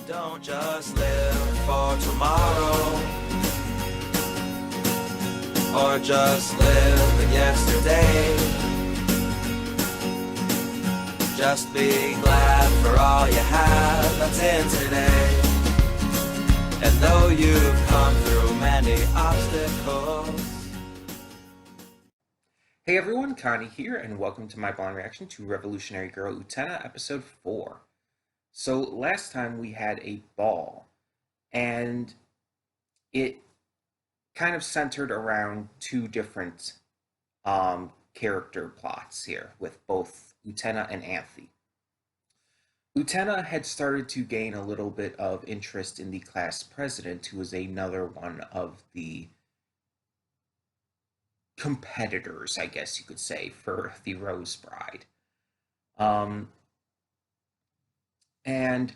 Don't just live for tomorrow, or just live in yesterday. Just be glad for all you have that's in today. And though you've come through many obstacles. Hey everyone, Connie here, and welcome to my blind reaction to Revolutionary Girl Utena Episode 4. So last time we had a ball, and it kind of centered around two different character plots here with both Utena and Anthe. Utena had started to gain a little bit of interest in the class president, who was another one of the competitors, I guess you could say, for the Rose Bride. And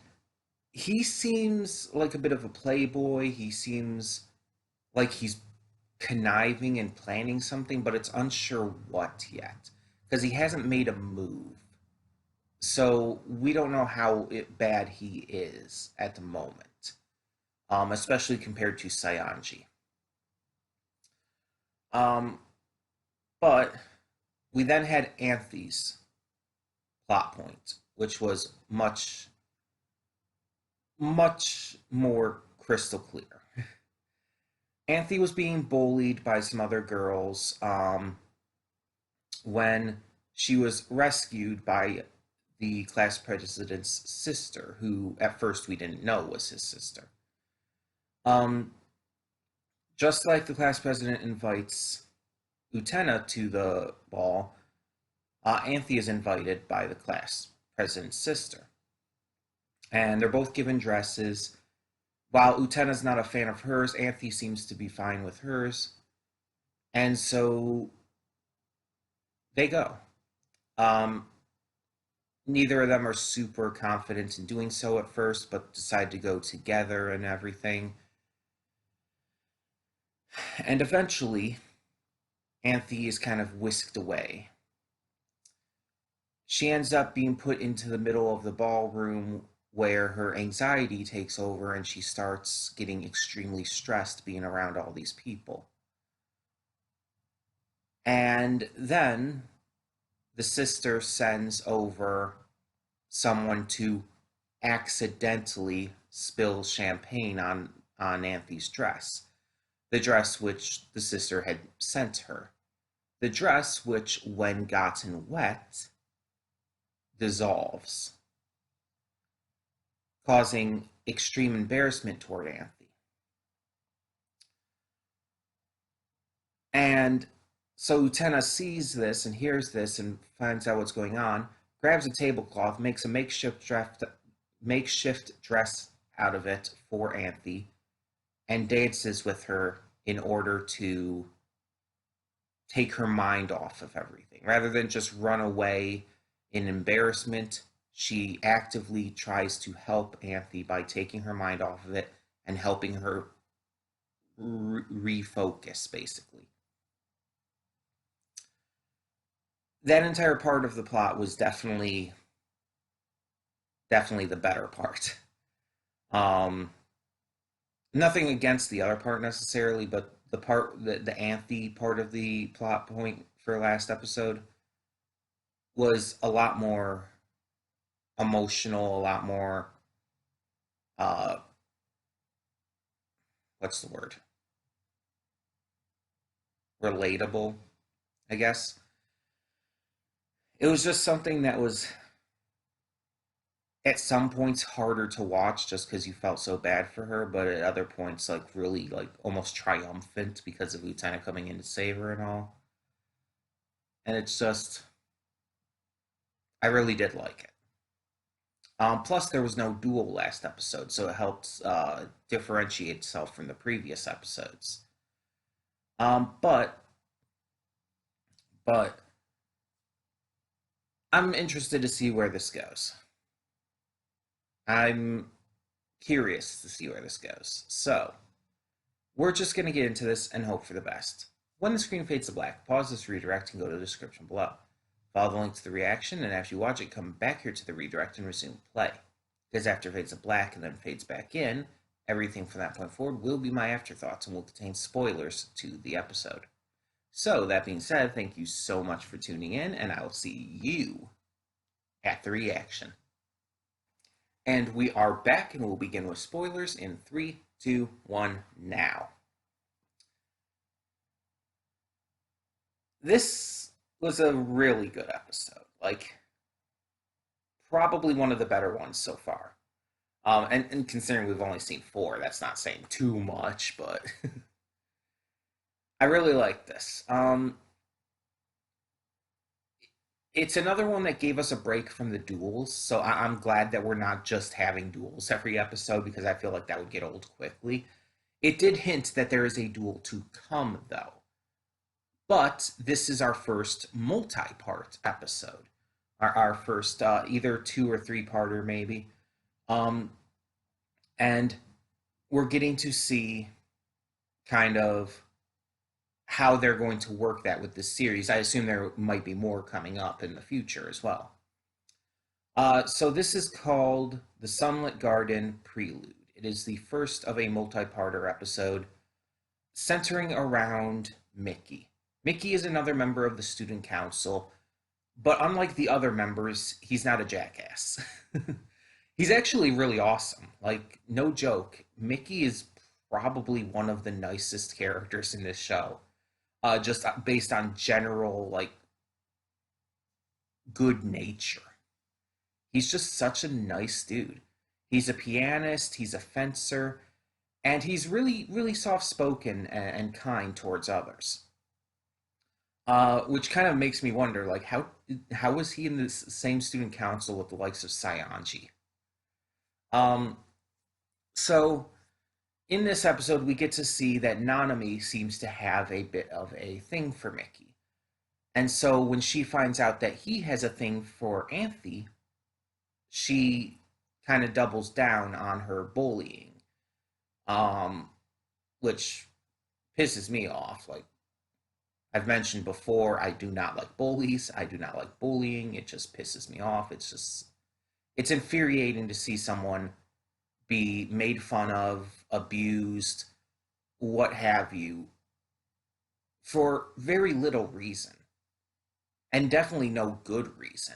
he seems like a bit of a playboy. He seems like he's conniving and planning something, but it's unsure what yet, because he hasn't made a move. So we don't know how bad he is at the moment, especially compared to Saionji. But we then had Anthe's plot point, which was much more crystal clear. Anthe was being bullied by some other girls when she was rescued by the class president's sister, who at first we didn't know was his sister. Just like the class president invites Utena to the ball, Anthe is invited by the class president's sister. And they're both given dresses. While Utena's not a fan of hers, Anthe seems to be fine with hers. And so they go. Neither of them are super confident in doing so at first, but decide to go together and everything. And eventually, Anthe is kind of whisked away. She ends up being put into the middle of the ballroom, where her anxiety takes over and she starts getting extremely stressed being around all these people. And then the sister sends over someone to accidentally spill champagne on Anthe's dress. The dress which the sister had sent her. The dress which, when gotten wet, dissolves, causing extreme embarrassment toward Anthe. And so Utena sees this and hears this and finds out what's going on, grabs a tablecloth, makes a makeshift dress out of it for Anthe, and dances with her in order to take her mind off of everything. Rather than just run away in embarrassment, she actively tries to help Anthe by taking her mind off of it and helping her refocus, basically. That entire part of the plot was definitely the better part. Nothing against the other part necessarily, but the Anthe part of the plot point for last episode was a lot more emotional, a lot more what's the word? Relatable, I guess. It was just something that was at some points harder to watch just because you felt so bad for her, but at other points like really like almost triumphant because of Utena coming in to save her and all. And it's just, I really did like it. Plus, there was no duel last episode, so it helped differentiate itself from the previous episodes. But I'm interested to see where this goes. I'm curious to see where this goes. So, we're just going to get into this and hope for the best. When the screen fades to black, pause this redirect and go to the description below. Follow the link to the reaction, and after you watch it, come back here to the redirect and resume play. because after it fades to black and then fades back in, everything from that point forward will be my afterthoughts and will contain spoilers to the episode. So, that being said, thank you so much for tuning in, and I will see you at the reaction. And we are back, and we'll begin with spoilers in 3, 2, 1, now. This was a really good episode. Like, probably one of the better ones so far. And considering we've only seen 4, that's not saying too much, but I really like this. It's another one that gave us a break from the duels, so I'm glad that we're not just having duels every episode because I feel like that would get old quickly. It did hint that there is a duel to come, though. But this is our first multi-part episode. Our first either 2 or 3-parter, maybe. And we're getting to see kind of how they're going to work that with this series. I assume there might be more coming up in the future as well. So this is called The Sunlit Garden Prelude. It is the first of a multi-parter episode centering around Mickey. Mickey is another member of the student council, but unlike the other members, he's not a jackass. He's actually really awesome. Like, no joke, Mickey is probably one of the nicest characters in this show. Just based on general, like, good nature. He's just such a nice dude. He's a pianist, he's a fencer, and he's really, really soft-spoken and kind towards others. Which kind of makes me wonder, like, how was he in the same student council with the likes of Sayanji? So in this episode, we get to see that Nanami seems to have a bit of a thing for Mickey. And so when she finds out that he has a thing for Anthe, she kind of doubles down on her bullying, which pisses me off. Like I've mentioned before, I do not like bullies. I do not like bullying. It just pisses me off. It's infuriating to see someone be made fun of, abused, what have you, for very little reason. And definitely no good reason.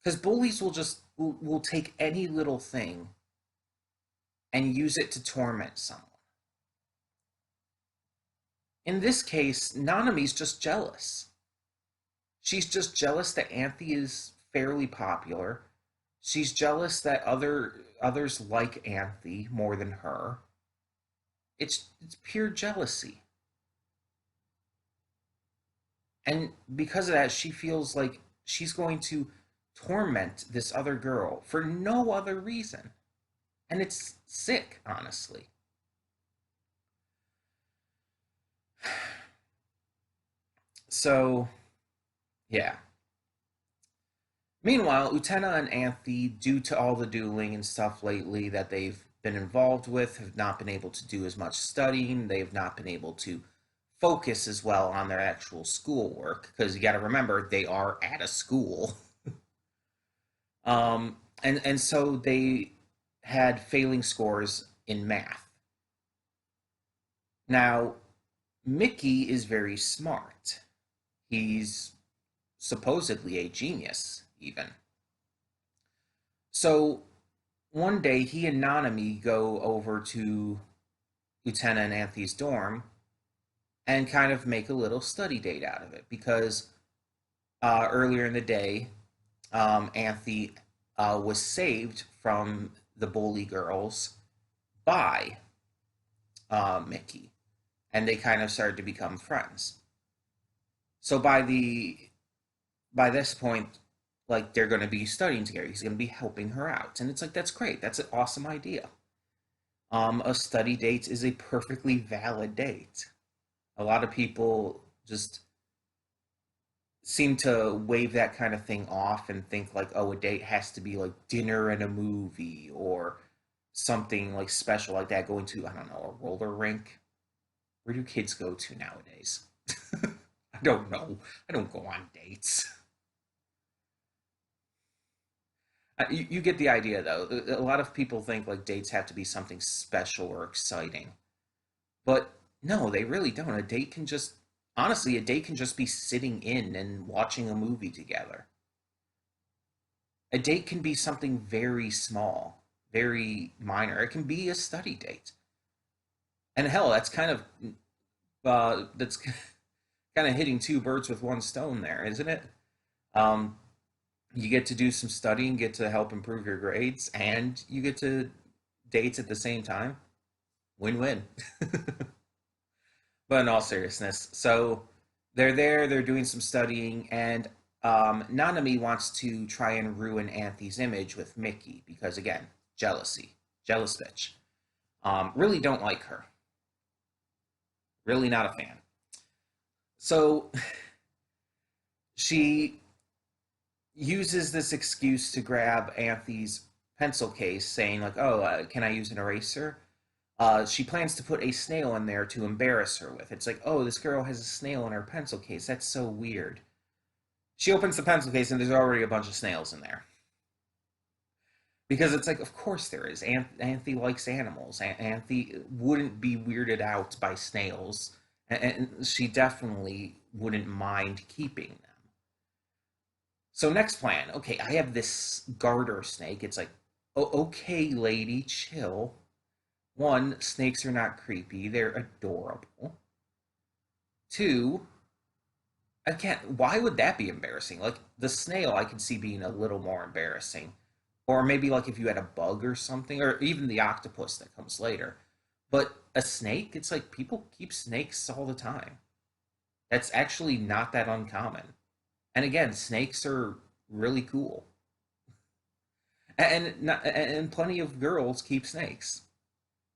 Because bullies will take any little thing and use it to torment someone. In this case, Nanami's just jealous. She's just jealous that Anthe is fairly popular. She's jealous that others like Anthe more than her. It's pure jealousy. And because of that, she feels like she's going to torment this other girl for no other reason. And it's sick, honestly. So, yeah. Meanwhile, Utena and Anthe, due to all the dueling and stuff lately that they've been involved with, have not been able to do as much studying. They have not been able to focus as well on their actual schoolwork, because you got to remember, they are at a school. And so they had failing scores in math. Now, Mickey is very smart. He's supposedly a genius, even. So one day he and Nanami go over to Utena and Anthe's dorm and kind of make a little study date out of it, because earlier in the day, Anthe was saved from the bully girls by Mickey, and they kind of started to become friends. So by this point, like, they're going to be studying together. He's going to be helping her out, and it's like, that's great. That's an awesome idea. A study date is a perfectly valid date. A lot of people just seem to wave that kind of thing off and think like, oh, a date has to be like dinner and a movie or something like special like that, going to, I don't know, a roller rink. Where do kids go to nowadays? I don't know. I don't go on dates. You get the idea, though. A lot of people think like dates have to be something special or exciting, but no, they really don't. A date can just, honestly, a date can just be sitting in and watching a movie together. A date can be something very small, very minor. It can be a study date, and hell, that's kind of hitting two birds with one stone there, isn't it? Um, you get to do some studying, get to help improve your grades, and you get to dates at the same time. Win win. But in all seriousness, so they're there, they're doing some studying, and Nanami wants to try and ruin Anthony's image with Mickey because, again, jealousy. Jealous bitch. Really don't like her. Really not a fan. So she uses this excuse to grab Anthony's pencil case, saying, like, oh, can I use an eraser? She plans to put a snail in there to embarrass her with. It's like, oh, this girl has a snail in her pencil case. That's so weird. She opens the pencil case and there's already a bunch of snails in there. Because it's like, of course there is. Anthe likes animals. Anthe wouldn't be weirded out by snails. And she definitely wouldn't mind keeping them. So, next plan. Okay, I have this garter snake. It's like, oh, okay, lady, chill. One, snakes are not creepy, they're adorable. Two, again, why would that be embarrassing? Like the snail, I could see being a little more embarrassing. Or maybe like if you had a bug or something, or even the octopus that comes later. But a snake, it's like people keep snakes all the time. That's actually not that uncommon. And again, snakes are really cool. And plenty of girls keep snakes.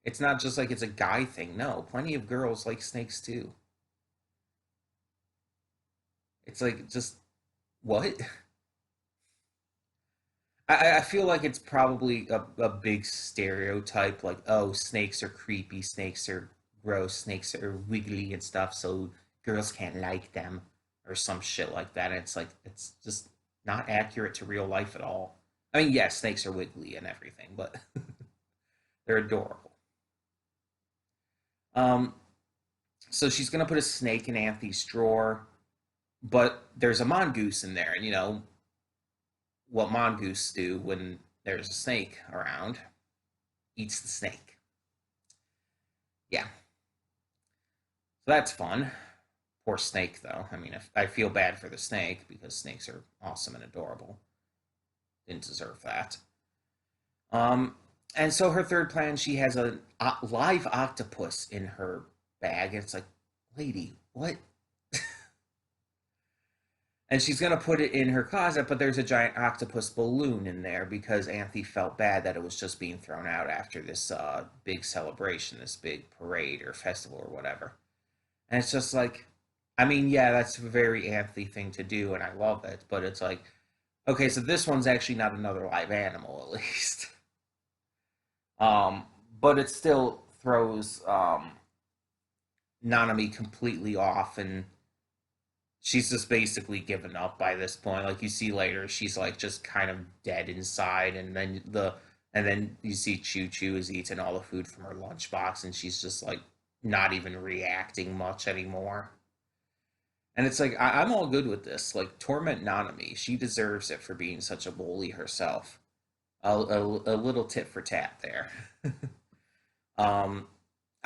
It's not just like it's a guy thing. No, plenty of girls like snakes too. It's like just what? I feel like it's probably a big stereotype, like, oh, snakes are creepy, snakes are gross, snakes are wiggly and stuff, so girls can't like them, or some shit like that. And it's like, it's just not accurate to real life at all. I mean, yes, snakes are wiggly and everything, but they're adorable. Um, so she's gonna put a snake in Anthony's drawer, but there's a mongoose in there, and you know what mongoose do when there's a snake around? Eats the snake. Yeah, so that's fun. Poor snake, though. I mean, if I feel bad for the snake because snakes are awesome and adorable. Didn't deserve that. Um, and so her third plan, she has a live octopus in her bag, and it's like, lady, what? And she's gonna put it in her closet, but there's a giant octopus balloon in there because Anthe felt bad that it was just being thrown out after this big celebration, this big parade or festival or whatever. And it's just like, I mean, yeah, that's a very Anthe thing to do, and I love it. But it's like, okay, so this one's actually not another live animal, at least. Um, but it still throws Nanami completely off, and she's just basically given up by this point. Like you see later, she's like just kind of dead inside, and then you see Choo Choo is eating all the food from her lunchbox, and she's just like not even reacting much anymore. And it's like I'm all good with this. Like torment Nanami, she deserves it for being such a bully herself. A little tit for tat there. um,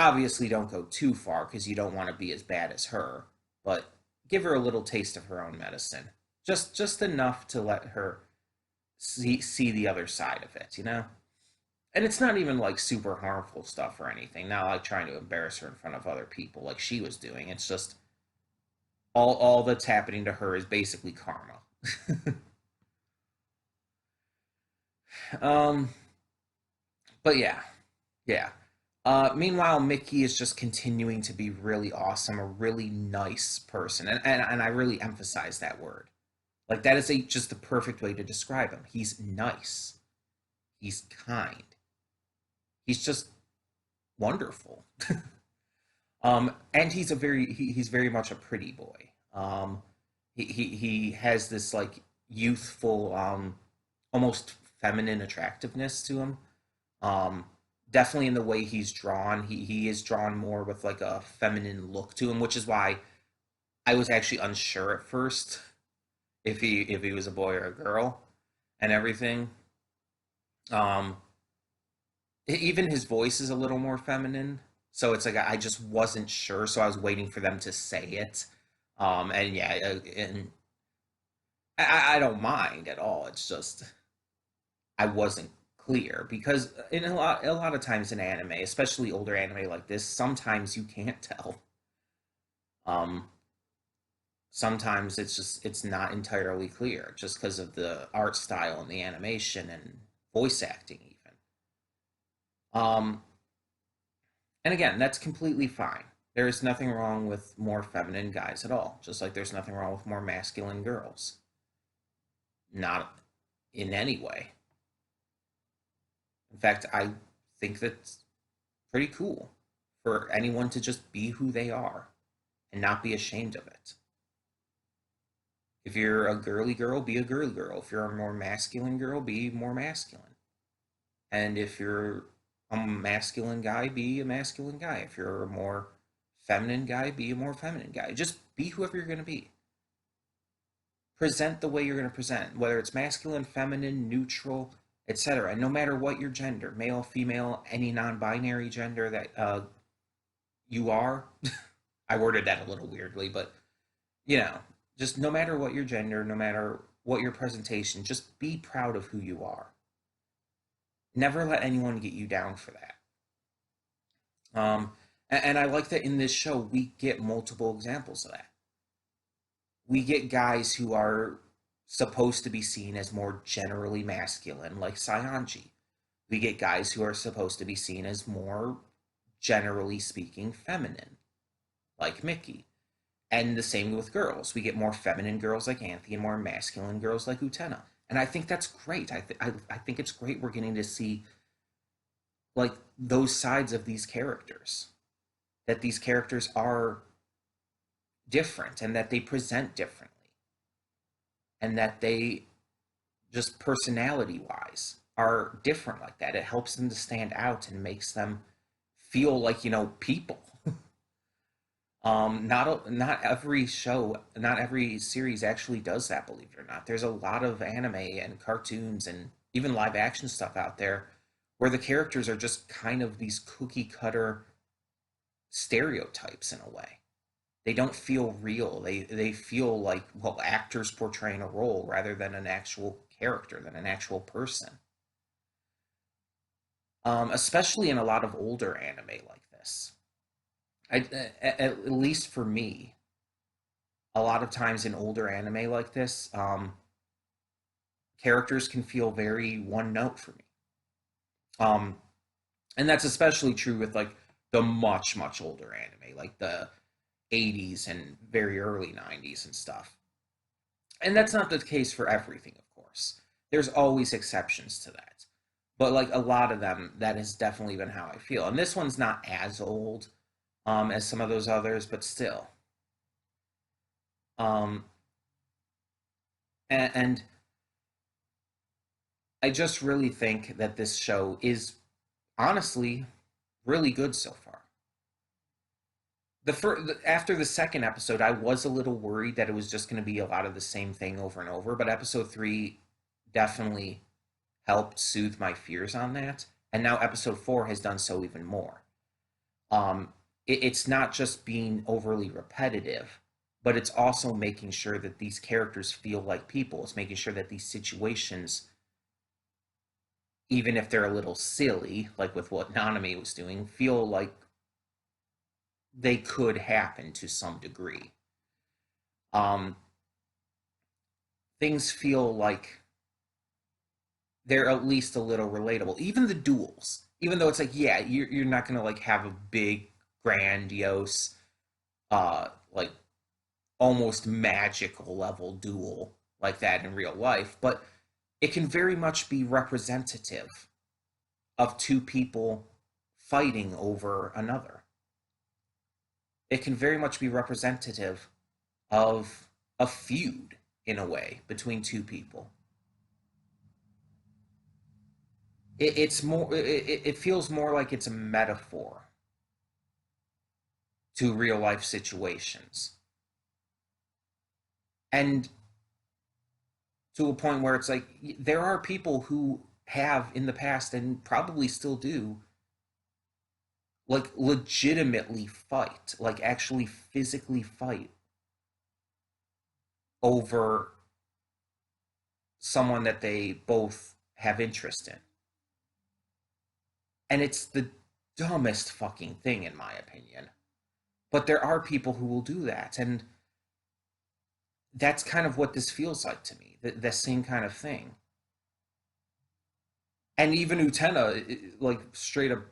Obviously, don't go too far because you don't want to be as bad as her, but give her a little taste of her own medicine, just enough to let her see the other side of it, you know. And it's not even like super harmful stuff or anything. Not like trying to embarrass her in front of other people like she was doing. It's just all that's happening to her is basically karma. um, but yeah, yeah. Meanwhile, Mickey is just continuing to be really awesome, a really nice person, and I really emphasize that word. Like that is just the perfect way to describe him. He's nice. He's kind. He's just wonderful. And he's very much a pretty boy. He has this like youthful, almost feminine attractiveness to him. Um, Definitely in the way he's drawn. He is drawn more with like a feminine look to him, which is why I was actually unsure at first if he was a boy or a girl and everything. Um, Even his voice is a little more feminine, so it's like I just wasn't sure, so I was waiting for them to say it. And yeah, and I don't mind at all. It's just I wasn't clear because in a lot of times in anime, especially older anime like this, sometimes you can't tell. Um, Sometimes it's not entirely clear just because of the art style and the animation and voice acting even. Um, and again, that's completely fine. There is nothing wrong with more feminine guys at all, just like there's nothing wrong with more masculine girls. Not in any way. In fact, I think that's pretty cool for anyone to just be who they are and not be ashamed of it. If you're a girly girl, be a girly girl. If you're a more masculine girl, be more masculine. And if you're a masculine guy, be a masculine guy. If you're a more feminine guy, be a more feminine guy. Just be whoever you're going to be. Present the way you're going to present, whether it's masculine, feminine, neutral, etc. And no matter what your gender, male, female, any non-binary gender that you are, I worded that a little weirdly, but you know, just no matter what your gender, no matter what your presentation, just be proud of who you are. Never let anyone get you down for that. And I like that in this show we get multiple examples of that. We get guys who are supposed to be seen as more generally masculine, like Sayanji. We get guys who are supposed to be seen as more generally speaking feminine, like Mickey. And the same with girls. We get more feminine girls like Anthe and more masculine girls like Utena. And I think that's great. I think it's great we're getting to see like those sides of these characters. That these characters are different and that they present differently. And that they just personality wise are different like that. It helps them to stand out and makes them feel like, people. Not every show, not every series actually does that, believe it or not. There's a lot of anime and cartoons and even live action stuff out there where the characters are just kind of these cookie cutter stereotypes in a way. They don't feel real. They feel like, well, actors portraying a role rather than an actual character, than an actual person. Especially in a lot of older anime like this. At least for me, a lot of times in older anime like this, characters can feel very one note for me. Um, and that's especially true with like the much older anime, like the 80s and very early 90s and stuff. And that's not the case for everything, of course. There's always exceptions to that. But like a lot of them, that has definitely been how I feel. And this one's not as old as some of those others, but still. Um, and I just really think that this show is honestly really good so far. After the second episode, I was a little worried that it was just going to be a lot of the same thing over and over, but episode 3 definitely helped soothe my fears on that, and now episode 4 has done so even more. It's not just being overly repetitive, but it's also making sure that these characters feel like people. It's making sure that these situations, even if they're a little silly, like with what Nanami was doing, feel like they could happen to some degree. Um, Things feel like they're at least a little relatable. Even the duels, even though it's like, yeah, you're not gonna like have a big, grandiose, like almost magical level duel like that in real life, but it can very much be representative of two people fighting over another. It can very much be representative of a feud in a way between two people. it's more it feels more like it's a metaphor to real life situations, and to a point where it's like there are people who have in the past and probably still do like legitimately fight, like actually physically fight over someone that they both have interest in. And it's the dumbest fucking thing, in my opinion. But there are people who will do that. And that's kind of what this feels like to me, the same kind of thing. And even Utena, like, straight up,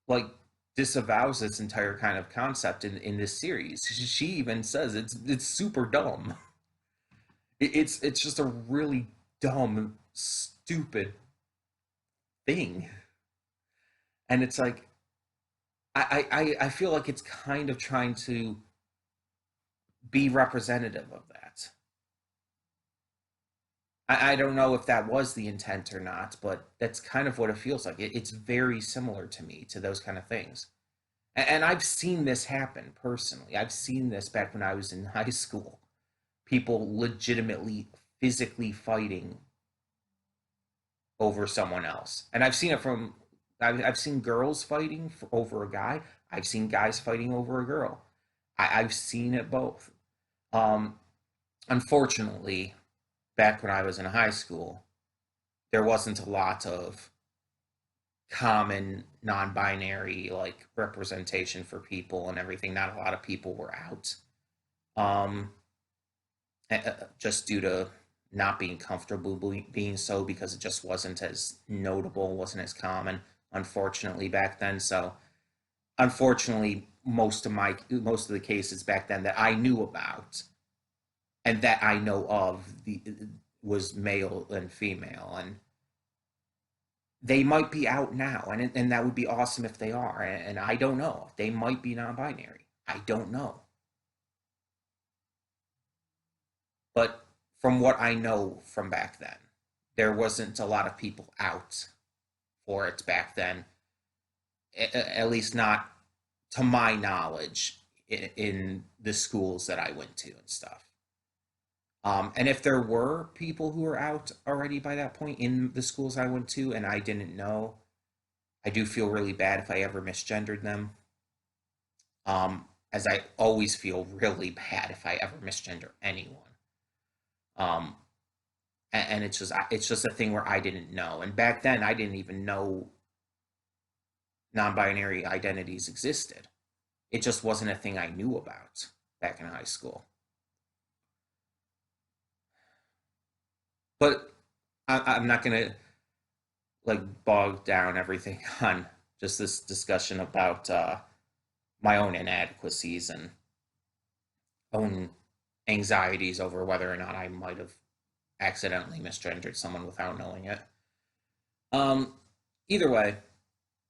like, disavows this entire kind of concept in this series. She even says it's super dumb. It's just a really dumb, stupid thing. And it's like I feel like it's kind of trying to be representative of that. I don't know if that was the intent or not, but that's kind of what it feels like. It's very similar to me to those kind of things. And I've seen this happen personally. I've seen this back when I was in high school. People legitimately physically fighting over someone else. And I've seen it from I've seen girls fighting over a guy. I've seen guys fighting over a girl. I've seen it both. Um, Unfortunately, back when I was in high school, there wasn't a lot of common non-binary like representation for people and everything. Not a lot of people were out, um, just due to not being comfortable being so, because it just wasn't as notable, wasn't as common, unfortunately, back then. So unfortunately, most of the cases back then that I knew about and that I know of was male and female, and they might be out now, and that would be awesome if they are. And I don't know, they might be non-binary. I don't know, but from what I know from back then, there wasn't a lot of people out for it back then, at least not to my knowledge, in the schools that I went to and stuff. And if there were people who were out already by that point in the schools I went to and I didn't know, I do feel really bad if I ever misgendered them. As I always feel really bad if I ever misgender anyone. Um, and it's just a thing where I didn't know. And back then, I didn't even know non-binary identities existed. It just wasn't a thing I knew about back in high school. But I'm not gonna like bog down everything on just this discussion about my own inadequacies and own anxieties over whether or not I might have accidentally misgendered someone without knowing it. Um, Either way,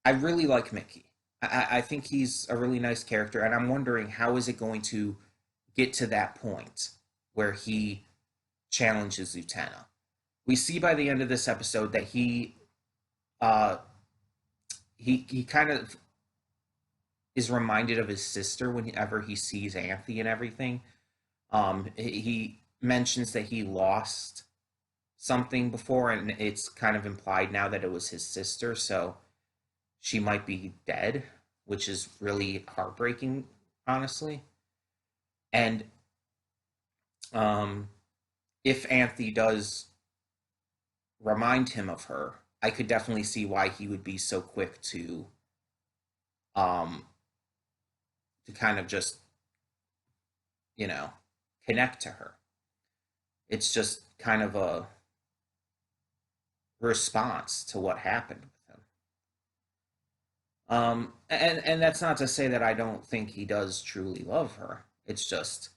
I really like Mickey. I think he's a really nice character, and I'm wondering how is it going to get to that point where he challenges Utena. We see by the end of this episode that uh, he kind of is reminded of his sister whenever he sees Anthe and everything. He mentions that he lost something before, and it's kind of implied now that it was his sister, so she might be dead, which is really heartbreaking, honestly. And um, if Anthe does remind him of her, I could definitely see why he would be so quick um, to kind of just, you know, connect to her. It's just kind of a response to what happened with him. And that's not to say that I don't think he does truly love her. It's just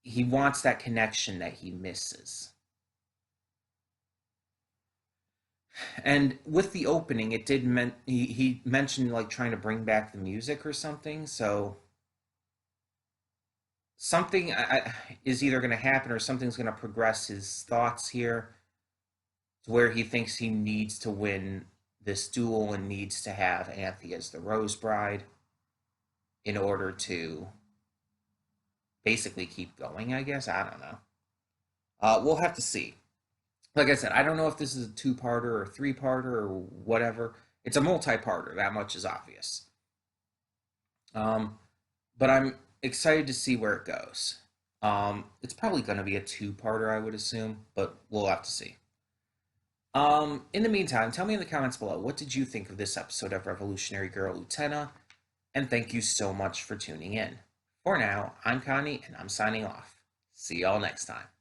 he wants that connection that he misses. And with the opening, it did he mentioned like trying to bring back the music or something. So something is either going to happen or something's going to progress his thoughts here to where he thinks he needs to win this duel and needs to have Anthe as the Rose Bride in order to basically keep going, I guess. I don't know. We'll have to see. Like I said, I don't know if this is a two-parter or a three-parter or whatever. It's a multi-parter. That much is obvious. But I'm excited to see where it goes. It's probably going to be a two-parter, I would assume, but we'll have to see. In the meantime, tell me in the comments below, what did you think of this episode of Revolutionary Girl Utena? And thank you so much for tuning in. For now, I'm Connie, and I'm signing off. See y'all next time.